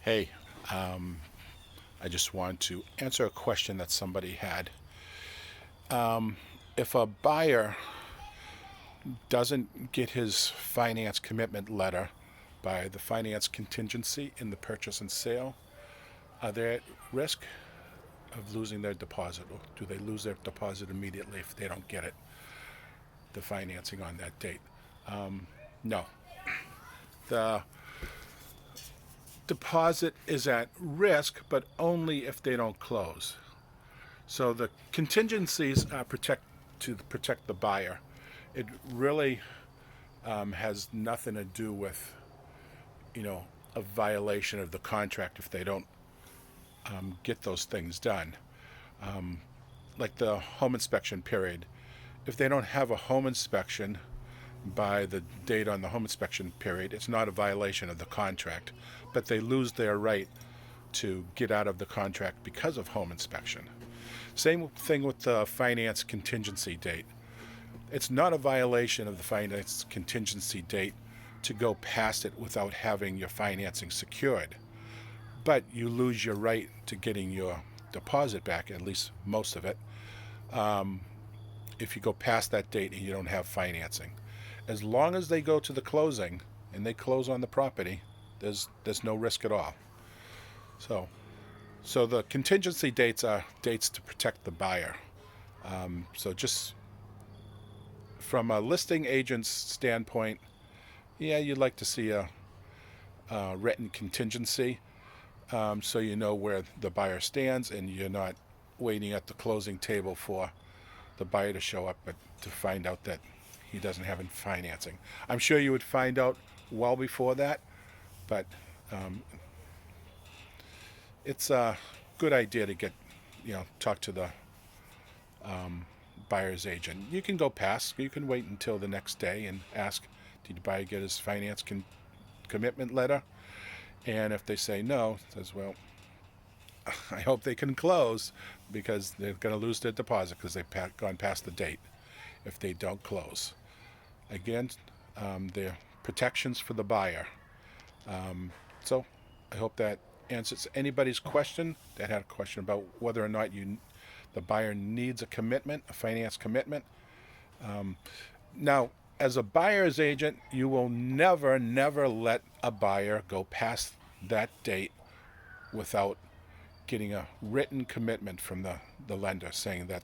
Hey, I just wanted to answer a question that somebody had. If a buyer doesn't get his finance commitment letter by the finance contingency in the purchase and sale, are they at risk of losing their deposit? Or do they lose their deposit immediately if they don't get it, the financing on that date? No. The deposit is at risk, but only if they don't close. So the contingencies are to protect the buyer. It really has nothing to do with, a violation of the contract if they don't get those things done. Like the home inspection period. If they don't have a home inspection by the date on the home inspection period, it's not a violation of the contract, but they lose their right to get out of the contract because of home inspection. Same thing with the finance contingency date. It's not a violation of the finance contingency date to go past it without having your financing secured, but you lose your right to getting your deposit back, at least most of it, if you go past that date and you don't have financing. As long as they go to the closing and they close on the property, there's no risk at all. So the contingency dates are dates to protect the buyer. So just from a listing agent's standpoint, yeah, you'd like to see a written contingency, so you know where the buyer stands and you're not waiting at the closing table for the buyer to show up, but to find out that he doesn't have any financing. I'm sure you would find out well before that, but it's a good idea to talk to the buyer's agent. You can go past, you can wait until the next day and ask, did the buyer get his finance commitment letter? And if they say no, says, well, I hope they can close because they're going to lose their deposit because they've gone past the date if they don't close. Again, there are protections for the buyer. So I hope that answers anybody's question that had a question about whether or not the buyer needs a commitment, a finance commitment. Now, as a buyer's agent, you will never, never let a buyer go past that date without getting a written commitment from the lender saying that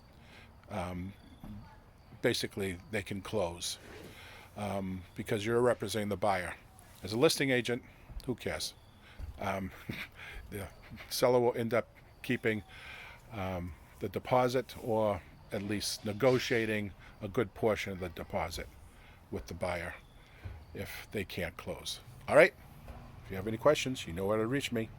basically they can close, because you're representing the buyer. As a listing agent, who cares? The seller will end up keeping the deposit, or at least negotiating a good portion of the deposit with the buyer if they can't close. All right? If you have any questions, you know where to reach me.